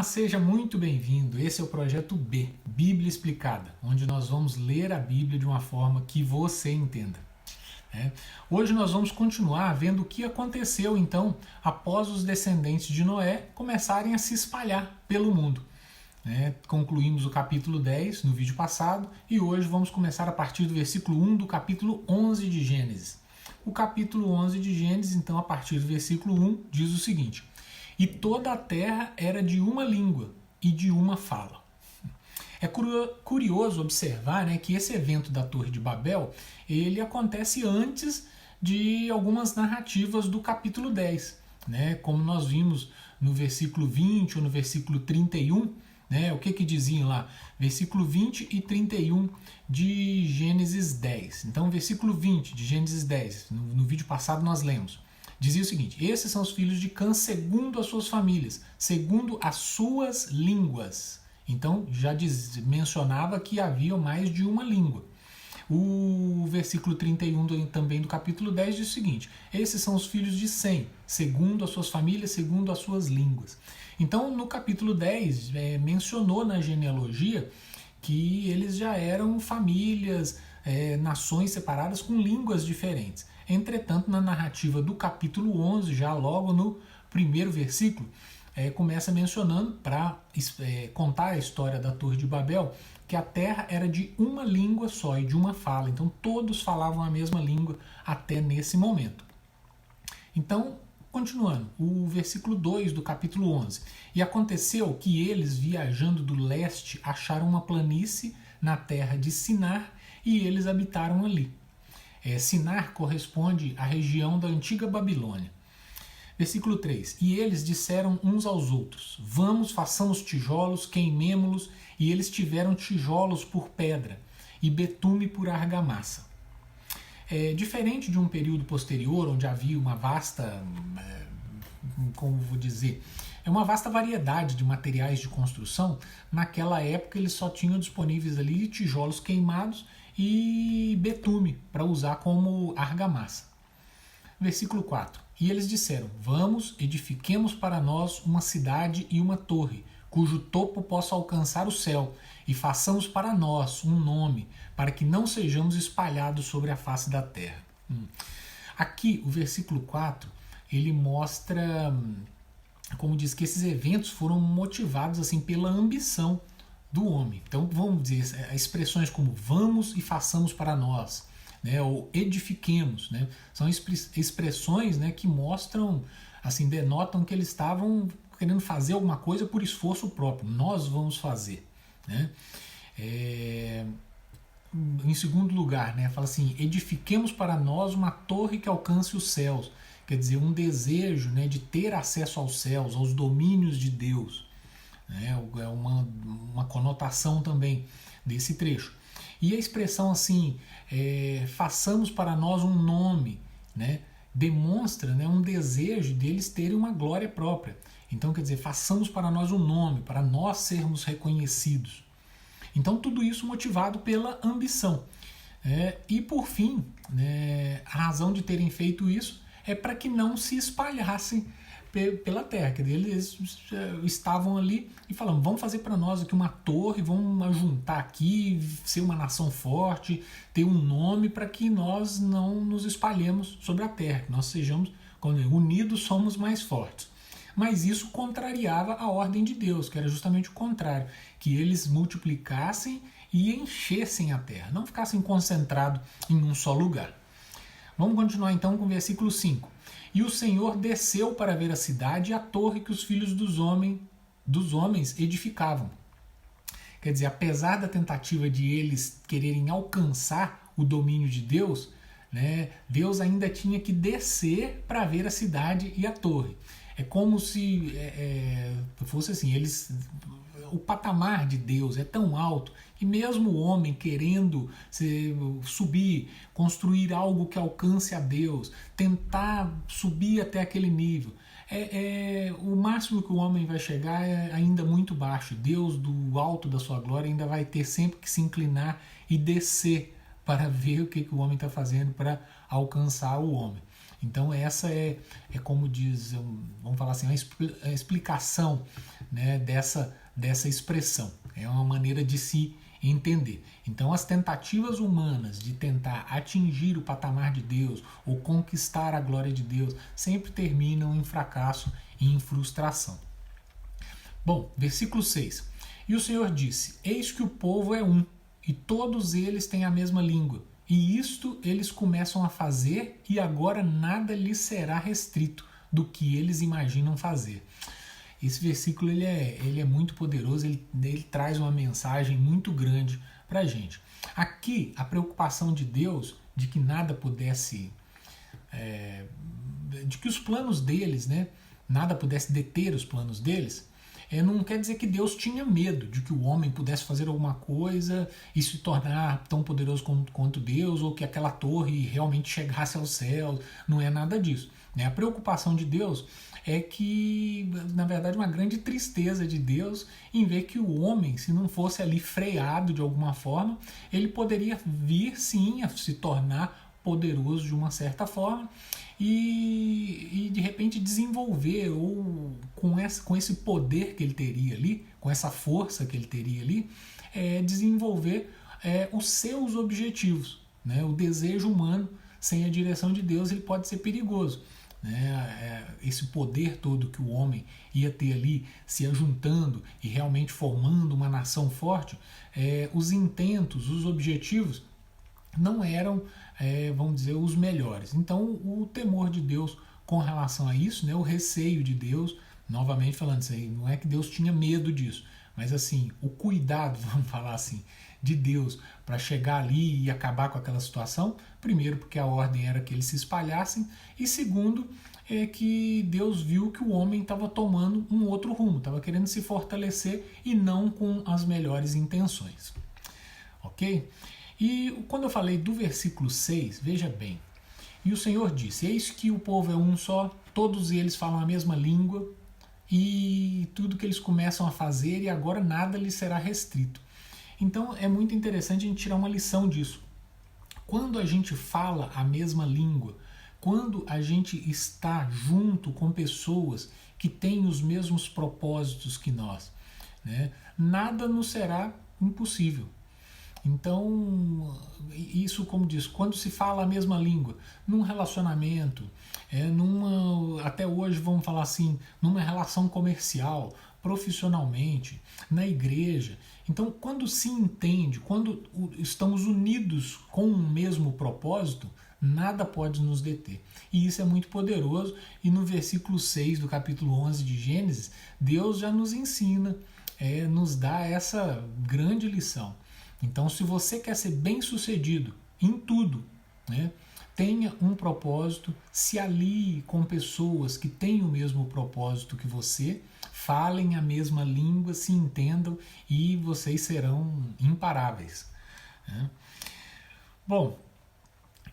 Seja muito bem-vindo. Esse é o Projeto B, Bíblia Explicada, onde nós vamos ler a Bíblia de uma forma que você entenda. Hoje nós vamos continuar vendo o que aconteceu então após os descendentes de Noé começarem a se espalhar pelo mundo. Concluímos o capítulo 10 no vídeo passado e hoje vamos começar a partir do versículo 1 do capítulo 11 de Gênesis. O capítulo 11 de Gênesis, então, a partir do versículo 1, diz o seguinte: E toda a terra era de uma língua e de uma fala. É curioso observar, que esse evento da Torre de Babel, ele acontece antes de algumas narrativas do capítulo 10. Como nós vimos no versículo 20 ou no versículo 31, o que diziam lá? Versículo 20 e 31 de Gênesis 10. Então, versículo 20 de Gênesis 10, no vídeo passado nós lemos. Dizia o seguinte: esses são os filhos de Cã segundo as suas famílias, segundo as suas línguas. Então já mencionava que havia mais de uma língua. O versículo 31 também do capítulo 10 diz o seguinte: esses são os filhos de Sem, segundo as suas famílias, segundo as suas línguas. Então no capítulo 10 mencionou na genealogia que eles já eram famílias, nações separadas com línguas diferentes. Entretanto, na narrativa do capítulo 11, já logo no primeiro versículo, começa mencionando, para contar a história da Torre de Babel, que a terra era de uma língua só e de uma fala. Então todos falavam a mesma língua até nesse momento. Então, continuando, o versículo 2 do capítulo 11. E aconteceu que eles, viajando do leste, acharam uma planície na terra de Sinar e eles habitaram ali. Sinar corresponde à região da antiga Babilônia. Versículo 3. E eles disseram uns aos outros: vamos, façamos tijolos, queimemo-los. E eles tiveram tijolos por pedra e betume por argamassa. Diferente de um período posterior, onde havia uma vasta, como vou dizer, uma vasta variedade de materiais de construção, naquela época eles só tinham disponíveis ali tijolos queimados e betume para usar como argamassa. Versículo 4. E eles disseram: vamos, edifiquemos para nós uma cidade e uma torre, cujo topo possa alcançar o céu, e façamos para nós um nome, para que não sejamos espalhados sobre a face da terra. Aqui, o versículo 4, ele mostra, como diz, que esses eventos foram motivados assim pela ambição do homem. Então, vamos dizer, expressões como vamos e façamos para nós, ou edifiquemos, são expressões que mostram, assim, denotam que eles estavam querendo fazer alguma coisa por esforço próprio. Nós vamos fazer. Em segundo lugar, fala assim: edifiquemos para nós uma torre que alcance os céus. Quer dizer, um desejo de ter acesso aos céus, aos domínios de Deus. É uma conotação também desse trecho. E a expressão assim, façamos para nós um nome, demonstra um desejo deles terem uma glória própria. Então, quer dizer, façamos para nós um nome, para nós sermos reconhecidos. Então, tudo isso motivado pela ambição. E, por fim, a razão de terem feito isso é para que não se espalhassem pela terra. Quer dizer, eles estavam ali e falaram: vamos fazer para nós aqui uma torre, vamos juntar aqui, ser uma nação forte, ter um nome, para que nós não nos espalhemos sobre a terra, que nós sejamos, unidos somos mais fortes. Mas isso contrariava a ordem de Deus, que era justamente o contrário, que eles multiplicassem e enchessem a terra, não ficassem concentrados em um só lugar. Vamos continuar então com o versículo 5. E o Senhor desceu para ver a cidade e a torre que os filhos dos homens edificavam. Quer dizer, apesar da tentativa de eles quererem alcançar o domínio de Deus, Deus ainda tinha que descer para ver a cidade e a torre. É como se fosse assim, o patamar de Deus é tão alto que mesmo o homem querendo subir, construir algo que alcance a Deus, tentar subir até aquele nível, o máximo que o homem vai chegar é ainda muito baixo. Deus, do alto da sua glória, ainda vai ter sempre que se inclinar e descer para ver o que o homem está fazendo para alcançar o homem. Então essa é como diz, vamos falar assim, a explicação, né, dessa expressão. É uma maneira de se entender. Então as tentativas humanas de tentar atingir o patamar de Deus ou conquistar a glória de Deus sempre terminam em fracasso e em frustração. Bom, versículo 6. E o Senhor disse: Eis que o povo é um, e todos eles têm a mesma língua. E isto eles começam a fazer, e agora nada lhes será restrito do que eles imaginam fazer. Esse versículo ele é muito poderoso, ele traz uma mensagem muito grande para a gente. Aqui, a preocupação de Deus de que nada pudesse, de que os planos deles, né, nada pudesse deter os planos deles, não quer dizer que Deus tinha medo de que o homem pudesse fazer alguma coisa e se tornar tão poderoso quanto Deus, ou que aquela torre realmente chegasse ao céu. Não é nada disso. A preocupação de Deus é que, na verdade, uma grande tristeza de Deus em ver que o homem, se não fosse ali freado de alguma forma, ele poderia vir sim a se tornar poderoso de uma certa forma e de repente desenvolver, ou com esse poder que ele teria ali, com essa força que ele teria ali, desenvolver os seus objetivos. Né? O desejo humano, sem a direção de Deus, ele pode ser perigoso. Esse poder todo que o homem ia ter ali, se ajuntando e realmente formando uma nação forte, os intentos, os objetivos não eram, vamos dizer, os melhores. Então o temor de Deus com relação a isso, né, o receio de Deus, novamente falando isso aí, não é que Deus tinha medo disso, mas assim, o cuidado, vamos falar assim, de Deus para chegar ali e acabar com aquela situação, primeiro porque a ordem era que eles se espalhassem, e segundo é que Deus viu que o homem estava tomando um outro rumo, estava querendo se fortalecer e não com as melhores intenções. Ok? E quando eu falei do versículo 6, veja bem, e o Senhor disse: Eis que o povo é um só, todos eles falam a mesma língua, e tudo que eles começam a fazer, e agora nada lhes será restrito. Então é muito interessante a gente tirar uma lição disso. Quando a gente fala a mesma língua, quando a gente está junto com pessoas que têm os mesmos propósitos que nós, né, nada nos será impossível. Então, isso, como diz, quando se fala a mesma língua, num relacionamento, até hoje vamos falar assim, numa relação comercial, profissionalmente, na igreja. Então, quando se entende, quando estamos unidos com o mesmo propósito, nada pode nos deter. E isso é muito poderoso, e no versículo 6 do capítulo 11 de Gênesis, Deus já nos ensina, nos dá essa grande lição. Então, se você quer ser bem-sucedido em tudo, né, tenha um propósito, se alie com pessoas que têm o mesmo propósito que você, falem a mesma língua, se entendam e vocês serão imparáveis. Né? Bom,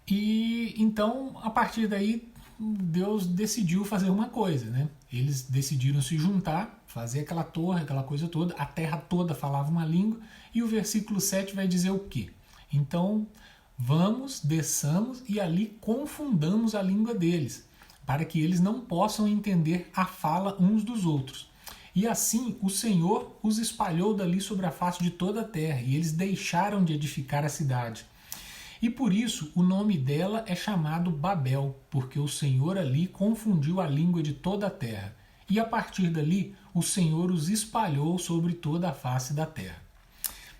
e então, a partir daí, Deus decidiu fazer uma coisa, né? Eles decidiram se juntar, fazer aquela torre, aquela coisa toda, a terra toda falava uma língua, e o versículo 7 vai dizer o quê? Então, vamos, desçamos e ali confundamos a língua deles, para que eles não possam entender a fala uns dos outros. E assim o Senhor os espalhou dali sobre a face de toda a terra, e eles deixaram de edificar a cidade. E por isso o nome dela é chamado Babel, porque o Senhor ali confundiu a língua de toda a terra. E a partir dali o Senhor os espalhou sobre toda a face da terra.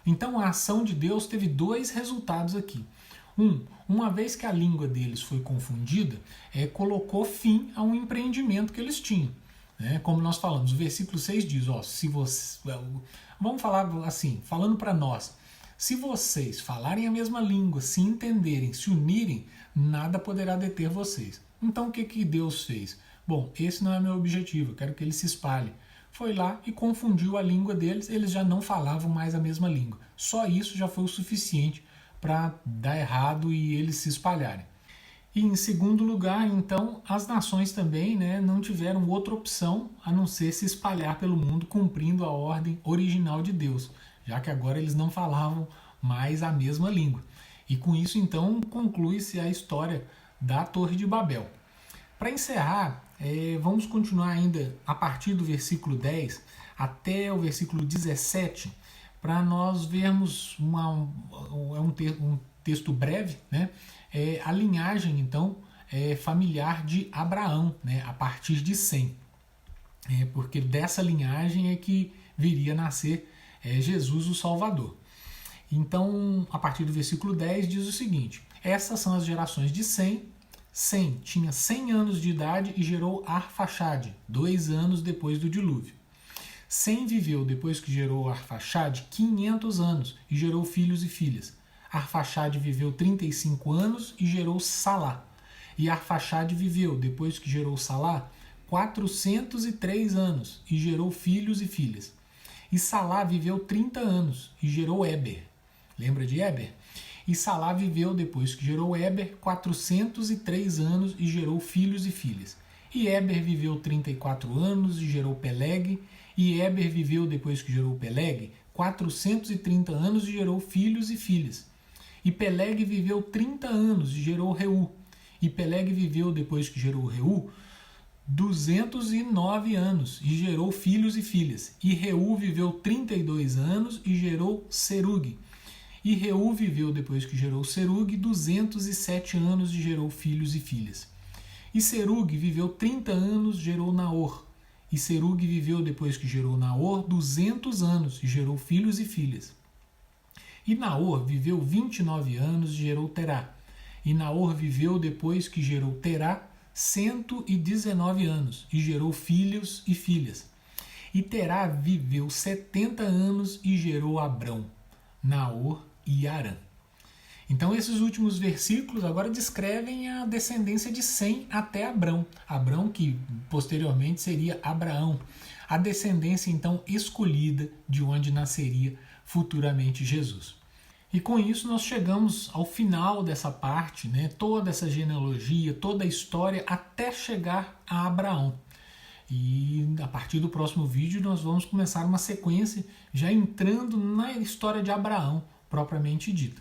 Então a ação de Deus teve dois resultados aqui. Uma vez que a língua deles foi confundida, colocou fim a um empreendimento que eles tinham. Como nós falamos, o versículo 6 diz, se você, vamos falar assim, falando para nós, se vocês falarem a mesma língua, se entenderem, se unirem, nada poderá deter vocês. Então o que Deus fez? Bom, esse não é meu objetivo, eu quero que eles se espalhem. Foi lá e confundiu a língua deles, eles já não falavam mais a mesma língua. Só isso já foi o suficiente para dar errado e eles se espalharem. E em segundo lugar, então, as nações também não tiveram outra opção a não ser se espalhar pelo mundo cumprindo a ordem original de Deus, já que agora eles não falavam mais a mesma língua. E com isso, então, conclui-se a história da Torre de Babel. Para encerrar, vamos continuar ainda a partir do versículo 10 até o versículo 17, para nós vermos um texto breve, né? A linhagem, então, familiar de Abraão, né? A partir de Sem. Porque dessa linhagem é que viria a nascer Jesus o Salvador. Então, a partir do versículo 10 diz o seguinte: essas são as gerações de Sem. Sem tinha 100 anos de idade e gerou Arfaxade, 2 anos depois do dilúvio. Sem viveu, depois que gerou Arfaxade, 500 anos e gerou filhos e filhas. Arfaxade viveu 35 anos e gerou Salá. E Arfaxade viveu, depois que gerou Salá, 403 anos e gerou filhos e filhas. E Salá viveu 30 anos e gerou Éber. Lembra de Éber? E Salá viveu, depois que gerou Éber, 403 anos e gerou filhos e filhas. E Éber viveu 34 anos e gerou Peleg. E Éber viveu, depois que gerou Peleg, 430 anos e gerou filhos e filhas. E Peleg viveu 30 anos e gerou Reu. E Peleg viveu, depois que gerou Reu, 209 anos e gerou filhos e filhas. E Reu viveu 32 anos e gerou Serug. E Reu viveu, depois que gerou Serug, 207 anos e gerou filhos e filhas. E Serug viveu 30 anos e gerou Naor. E Serug viveu, depois que gerou Naor, 200 anos e gerou filhos e filhas. E Naor viveu 29 anos e gerou Terá. E Naor viveu, depois que gerou Terá, 119 anos e gerou filhos e filhas. E Terá viveu 70 anos e gerou Abrão, Naor e Arã. Então esses últimos versículos agora descrevem a descendência de Sem até Abrão. Abrão que posteriormente seria Abraão. A descendência então escolhida de onde nasceria futuramente Jesus. E com isso nós chegamos ao final dessa parte, né? Toda essa genealogia, toda a história até chegar a Abraão. E a partir do próximo vídeo nós vamos começar uma sequência já entrando na história de Abraão propriamente dita.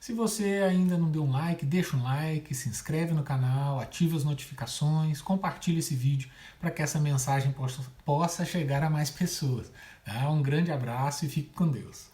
Se você ainda não deu um like, deixa um like, se inscreve no canal, ativa as notificações, compartilha esse vídeo para que essa mensagem possa chegar a mais pessoas. Tá? Um grande abraço e fique com Deus.